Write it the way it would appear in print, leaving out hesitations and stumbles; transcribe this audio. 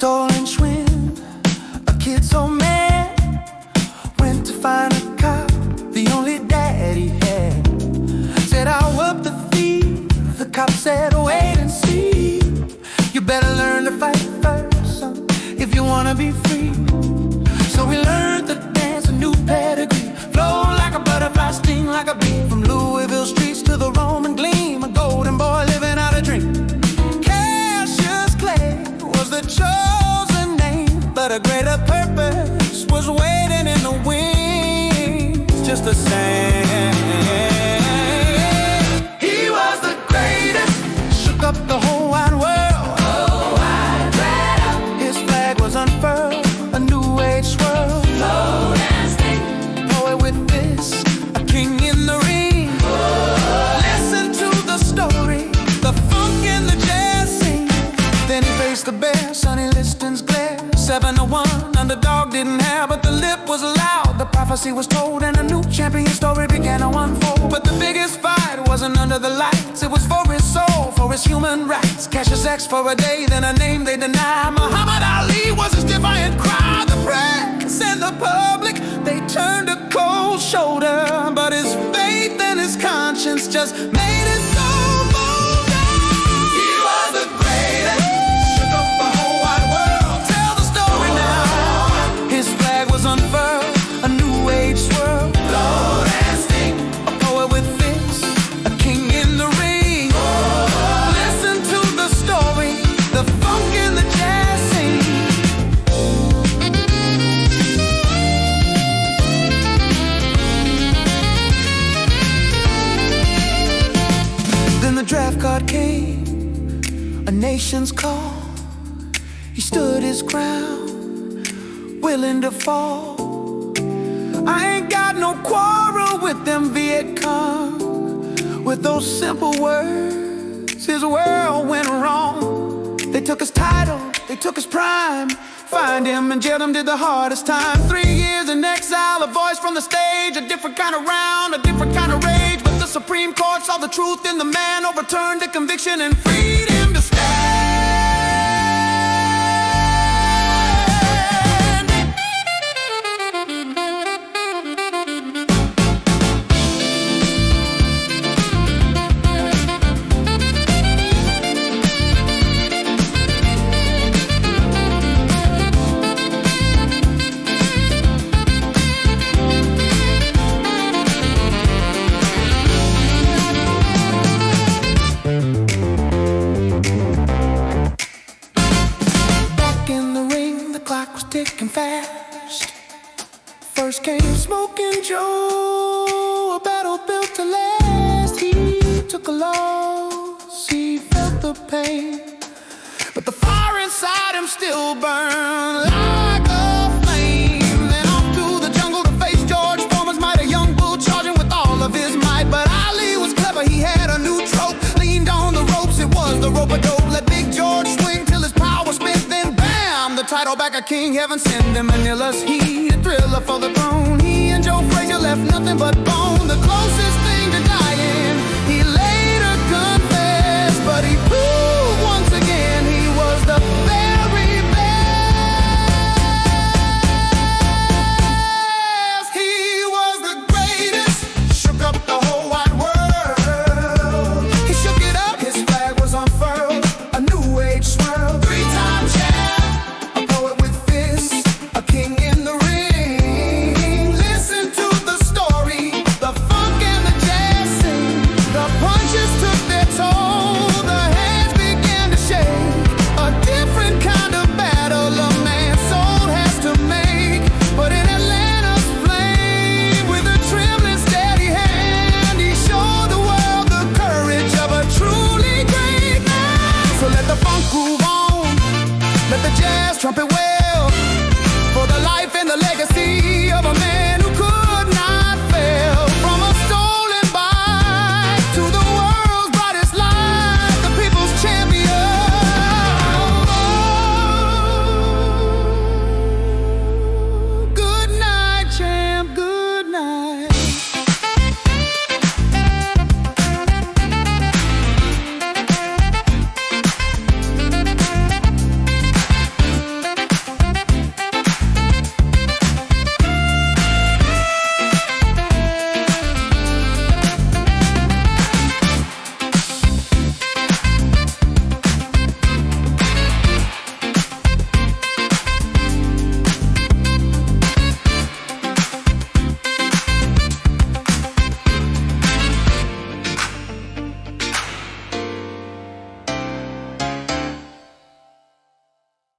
stolen shrimp. A kid so mad went to find a cop, the only dad he had. Said, "I'll whoop the thief." The cop said, "Wait and see. You better learn to fight first, son, if you wanna be free." So we learned to dance a new pedigree, flow like a butterfly, sting like a bee. From Louisville streets to the Roman gleam, a golden boy living out a dream. Cassius Clay was the chosen name, but a greater purpose was waiting in the wings just the same. He was the greatest, shook up the whole wide world. His flag was unfurled, a new age swirl. Flow and sting, poet with this, a king in the ring. Listen to the story, the funk and the jazz sing. Then he faced the bear, Sonny Liston's glare. 7-1, underdog didn't have, but the lip was loud. The prophecy was told, and a new champion story began to unfold. But the biggest fight wasn't under the lights, it was for his soul, for his human rights. Cassius X for a day, then a name they deny. Muhammad Ali was his defiant cry. The press and the public, they turned a cold shoulder, but his faith and his conscience just made it so bolder. He was the greatest, shook up the whole wide world. Tell the story now. His flag was unfurled, a new age swirl. Lord and sting, a poet with this, a king in the ring. Listen to the story, the funk and the jazz sing. Then the draft card came, a nation's call. He stood his ground, willing to fall. I ain't got no quarrel with them Viet Cong. With those simple words, his world went wrong. They took his title, they took his prime. Find him and jailed him, did the hardest time. 3 years in exile, a voice from the stage, a different kind of round, a different kind of rage. But the Supreme Court saw the truth in the man, overturned the conviction and freed him to stand. Ticking fast. First came Smoking Joe, a battle built to last. He took a loss, he felt the pain, but the fire inside him still burned like a flame. Then off to the jungle to face George Foreman's might, a young bull charging with all of his might. But Ali was clever, he had a new trope, leaned on the ropes, it was the rope-a-dope. Let Big George swing till his power spent, then bam, the title back a king heaven sent them. Manila's heat, a thriller for the throne. He and Joe Frazier left nothing but bone, the closest thing to dying. He later confessed, but he proved once again he was the very best. He was the greatest, shook up the whole wide world. He shook it up, his flag was unfurled, a new age swirl. 3-time champ, a poet with fists, a king in the ring. Listen to the story, the funk and the jazz sing. The punches took their toll, the hands began to shake. A different kind of battle a man's soul has to make. But in Atlanta's flame, with a trembling steady hand, he showed the world the courage of a truly great man. So let the funk groove on, let the jazz trumpet wave.